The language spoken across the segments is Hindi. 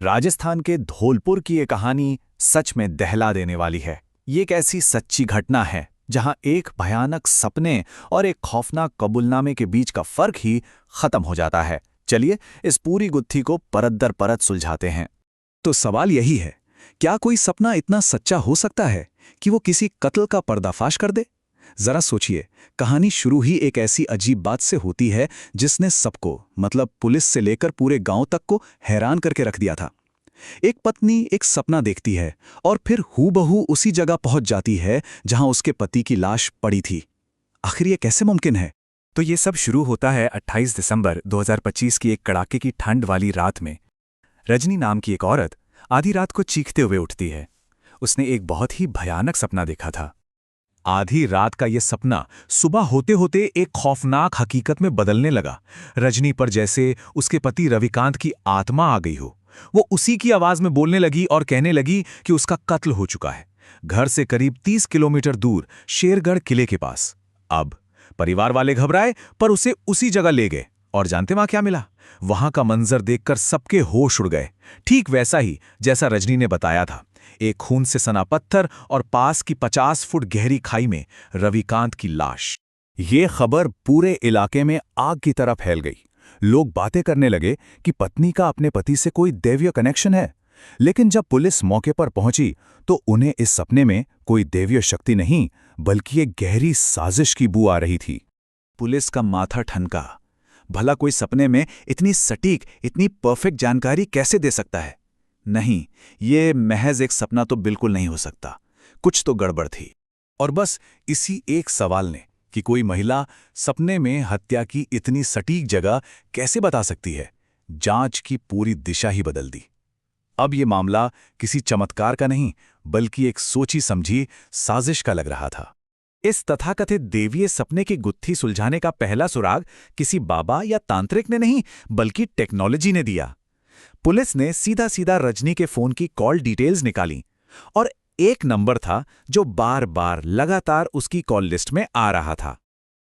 राजस्थान के धौलपुर की ये कहानी सच में दहला देने वाली है। ये एक ऐसी सच्ची घटना है जहां एक भयानक सपने और एक खौफनाक कबूलनामे के बीच का फर्क ही खत्म हो जाता है। चलिए इस पूरी गुत्थी को परत दर परत सुलझाते हैं। तो सवाल यही है, क्या कोई सपना इतना सच्चा हो सकता है कि वो किसी कत्ल का पर्दाफाश कर दे? जरा सोचिए, कहानी शुरू ही एक ऐसी अजीब बात से होती है जिसने सबको, मतलब पुलिस से लेकर पूरे गांव तक को हैरान करके रख दिया था। एक पत्नी एक सपना देखती है और फिर हूबहू उसी जगह पहुंच जाती है जहां उसके पति की लाश पड़ी थी। आखिर ये कैसे मुमकिन है? तो ये सब शुरू होता है 28 दिसंबर 2025 की एक कड़ाके की ठंड वाली रात में। रजनी नाम की एक औरत आधी रात को चीखते हुए उठती है। उसने एक बहुत ही भयानक सपना देखा था। आधी रात का ये सपना सुबह होते होते एक खौफनाक हकीकत में बदलने लगा। रजनी पर जैसे उसके पति रविकांत की आत्मा आ गई हो। वो उसी की आवाज में बोलने लगी और कहने लगी कि उसका कत्ल हो चुका है, घर से करीब 30 किलोमीटर दूर शेरगढ़ किले के पास। अब परिवार वाले घबराए पर उसे उसी जगह ले गए और जानते वहां क्या मिला? वहां का मंजर देखकर सबके होश उड़ गए। ठीक वैसा ही जैसा रजनी ने बताया था। एक खून से सना पत्थर और पास की 50 फुट गहरी खाई में रविकांत की लाश। ये खबर पूरे इलाके में आग की तरह फैल गई। लोग बातें करने लगे कि पत्नी का अपने पति से कोई दैवीय कनेक्शन है। लेकिन जब पुलिस मौके पर पहुंची तो उन्हें इस सपने में कोई दैवीय शक्ति नहीं बल्कि एक गहरी साजिश की बू आ रही थी। पुलिस का माथा ठनका। भला कोई सपने में इतनी सटीक, इतनी परफेक्ट जानकारी कैसे दे सकता है? नहीं, ये महज एक सपना तो बिल्कुल नहीं हो सकता। कुछ तो गड़बड़ थी। और बस इसी एक सवाल ने कि कोई महिला सपने में हत्या की इतनी सटीक जगह कैसे बता सकती है, जांच की पूरी दिशा ही बदल दी। अब ये मामला किसी चमत्कार का नहीं बल्कि एक सोची समझी साजिश का लग रहा था। इस तथाकथित देवीय सपने की गुत्थी सुलझाने का पहला सुराग किसी बाबा या तांत्रिक ने नहीं बल्कि टेक्नोलॉजी ने दिया। पुलिस ने सीधा सीधा रजनी के फोन की कॉल डिटेल्स निकाली और एक नंबर था जो बार बार लगातार उसकी कॉल लिस्ट में आ रहा था।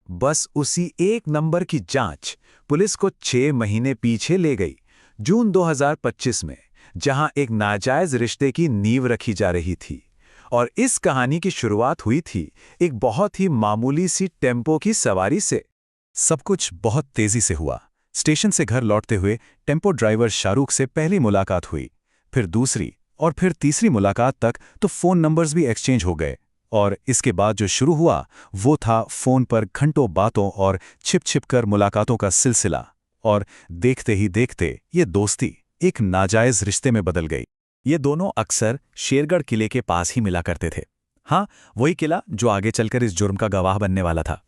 बस उसी एक नंबर की जांच पुलिस को 6 महीने पीछे ले गई, जून 2025 में, जहां एक नाजायज रिश्ते की नींव रखी जा रही थी। और इस कहानी की शुरुआत हुई थी एक बहुत ही मामूली सी टेम्पो की सवारी से। सब कुछ बहुत तेजी से हुआ। स्टेशन से घर लौटते हुए टेम्पो ड्राइवर शाहरुख से पहली मुलाकात हुई, फिर दूसरी और फिर तीसरी मुलाकात तक तो फोन नंबर्स भी एक्सचेंज हो गए। और इसके बाद जो शुरू हुआ वो था फोन पर घंटों बातों और छिप छिप कर मुलाकातों का सिलसिला। और देखते ही देखते ये दोस्ती एक नाजायज रिश्ते में बदल गई। ये दोनों अक्सर शेरगढ़ किले के पास ही मिला करते थे। हाँ, वही किला जो आगे चलकर इस जुर्म का गवाह बनने वाला था।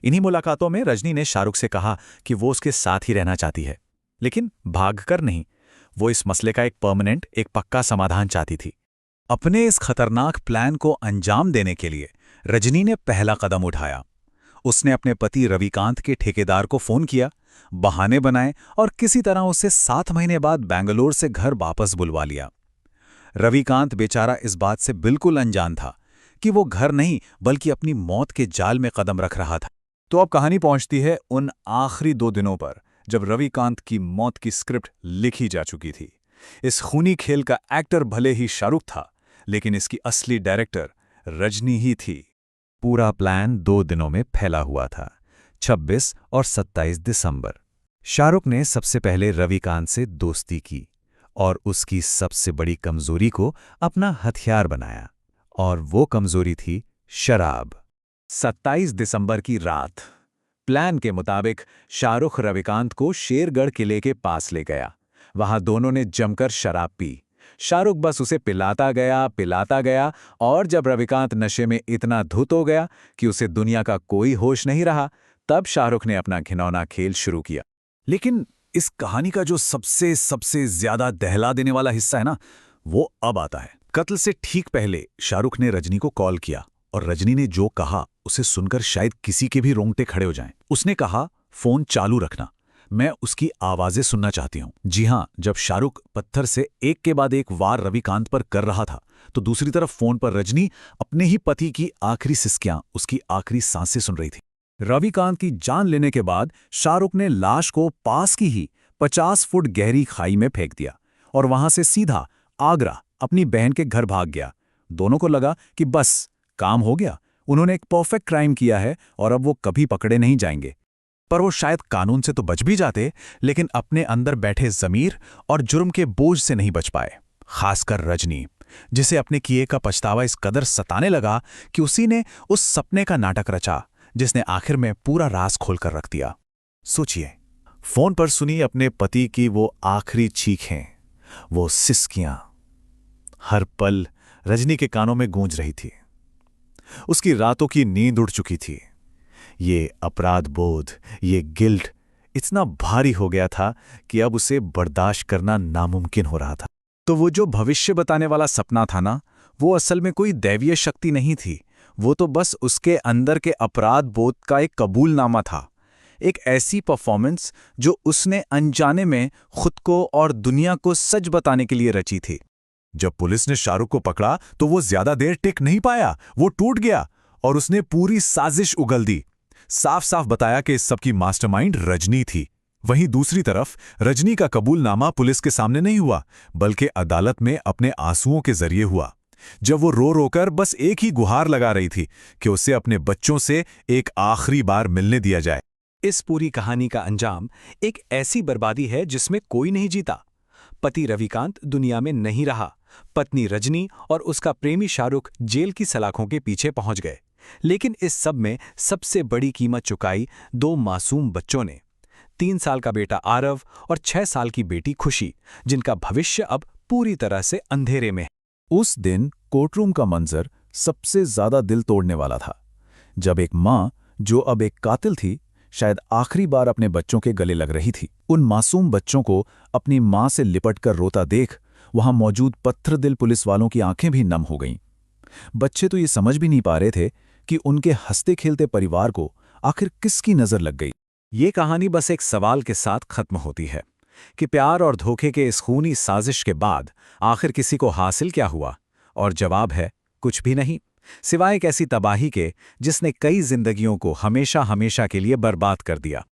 इन्हीं मुलाकातों में रजनी ने शाहरुख से कहा कि वो उसके साथ ही रहना चाहती है, लेकिन भागकर नहीं। वो इस मसले का एक परमानेंट, एक पक्का समाधान चाहती थी। अपने इस खतरनाक प्लान को अंजाम देने के लिए रजनी ने पहला कदम उठाया। उसने अपने पति रविकांत के ठेकेदार को फोन किया, बहाने बनाए और किसी तरह उसे 7 महीने बाद बेंगलोर से घर वापस बुलवा लिया। रविकांत बेचारा इस बात से बिल्कुल अनजान था कि वो घर नहीं बल्कि अपनी मौत के जाल में कदम रख रहा था। तो अब कहानी पहुंचती है उन आखिरी 2 दिनों पर जब रविकांत की मौत की स्क्रिप्ट लिखी जा चुकी थी। इस खूनी खेल का एक्टर भले ही शाहरुख था, लेकिन इसकी असली डायरेक्टर रजनी ही थी। पूरा प्लान 2 दिनों में फैला हुआ था, 26 और 27 दिसंबर। शाहरुख ने सबसे पहले रविकांत से दोस्ती की और उसकी सबसे बड़ी कमजोरी को अपना हथियार बनाया, और वो कमजोरी थी शराब। 27 दिसंबर की रात प्लान के मुताबिक शाहरुख रविकांत को शेरगढ़ किले के पास ले गया। वहां दोनों ने जमकर शराब पी। शाहरुख बस उसे पिलाता गया और जब रविकांत नशे में इतना धुत हो गया कि उसे दुनिया का कोई होश नहीं रहा, तब शाहरुख ने अपना घिनौना खेल शुरू किया। लेकिन इस कहानी का जो सबसे सबसे ज्यादा दहला देने वाला हिस्सा है ना, वो अब आता है। कत्ल से ठीक पहले शाहरुख ने रजनी को कॉल किया और रजनी ने जो कहा उसे सुनकर शायद किसी के भी रोंगटे खड़े हो जाएं। उसने कहा, फोन चालू रखना, मैं उसकी आवाजें सुनना चाहती हूं। जी हां, जब शाहरुख पत्थर से एक के बाद एक वार रविकांत पर कर रहा था तो दूसरी तरफ फोन पर रजनी अपने ही पति की आखिरी सिसकियां, उसकी आखिरी सांसें सुन रही थी। रविकांत की जान लेने के बाद शाहरुख ने लाश को पास की ही 50 फुट गहरी खाई में फेंक दिया और वहां से सीधा आगरा अपनी बहन के घर भाग गया। दोनों को लगा कि बस काम हो गया, उन्होंने एक परफेक्ट क्राइम किया है और अब वो कभी पकड़े नहीं जाएंगे। पर वो शायद कानून से तो बच भी जाते, लेकिन अपने अंदर बैठे ज़मीर और जुर्म के बोझ से नहीं बच पाए। खासकर रजनी, जिसे अपने किए का पछतावा इस कदर सताने लगा कि उसी ने उस सपने का नाटक रचा जिसने आखिर में पूरा राज खोलकर रख दिया। सोचिए, फोन पर सुनी अपने पति की वो आखिरी चीखें, वो सिसकियां हर पल रजनी के कानों में गूंज रही थी। उसकी रातों की नींद उड़ चुकी थी। ये अपराध बोध, ये गिल्ट इतना भारी हो गया था कि अब उसे बर्दाश्त करना नामुमकिन हो रहा था। तो वो जो भविष्य बताने वाला सपना था ना, वो असल में कोई दैवीय शक्ति नहीं थी। वो तो बस उसके अंदर के अपराध बोध का एक कबूलनामा था, एक ऐसी परफॉर्मेंस जो उसने अनजाने में खुद को और दुनिया को सच बताने के लिए रची थी। जब पुलिस ने शाहरुख को पकड़ा तो वो ज्यादा देर टिक नहीं पाया, वो टूट गया और उसने पूरी साजिश उगल दी। साफ साफ बताया कि इस सब की मास्टरमाइंड रजनी थी। वहीं दूसरी तरफ रजनी का कबूलनामा पुलिस के सामने नहीं हुआ, बल्कि अदालत में अपने आंसुओं के जरिए हुआ, जब वो रो रोकर बस एक ही गुहार लगा रही थी कि उसे अपने बच्चों से एक आखिरी बार मिलने दिया जाए। इस पूरी कहानी का अंजाम एक ऐसी बर्बादी है जिसमें कोई नहीं जीता। पति रविकांत दुनिया में नहीं रहा, पत्नी रजनी और उसका प्रेमी शाहरुख जेल की सलाखों के पीछे पहुंच गए। लेकिन इस सब में सबसे बड़ी कीमत चुकाई दो मासूम बच्चों ने, 3 साल का बेटा आरव और 6 साल की बेटी खुशी, जिनका भविष्य अब पूरी तरह से अंधेरे में है। उस दिन कोर्टरूम का मंजर सबसे ज्यादा दिल तोड़ने वाला था, जब एक मां, जो अब एक कातिल थी, शायद आखिरी बार अपने बच्चों के गले लग रही थी। उन मासूम बच्चों को अपनी मां से लिपटकर रोता देख वहां मौजूद पत्थर दिल पुलिस वालों की आंखें भी नम हो गईं। बच्चे तो ये समझ भी नहीं पा रहे थे कि उनके हंसते खेलते परिवार को आखिर किसकी नजर लग गई। ये कहानी बस एक सवाल के साथ खत्म होती है कि प्यार और धोखे के इस खूनी साजिश के बाद आखिर किसी को हासिल क्या हुआ? और जवाब है कुछ भी नहीं, सिवाय एक ऐसी तबाही के जिसने कई जिंदगियों को हमेशा हमेशा के लिए बर्बाद कर दिया।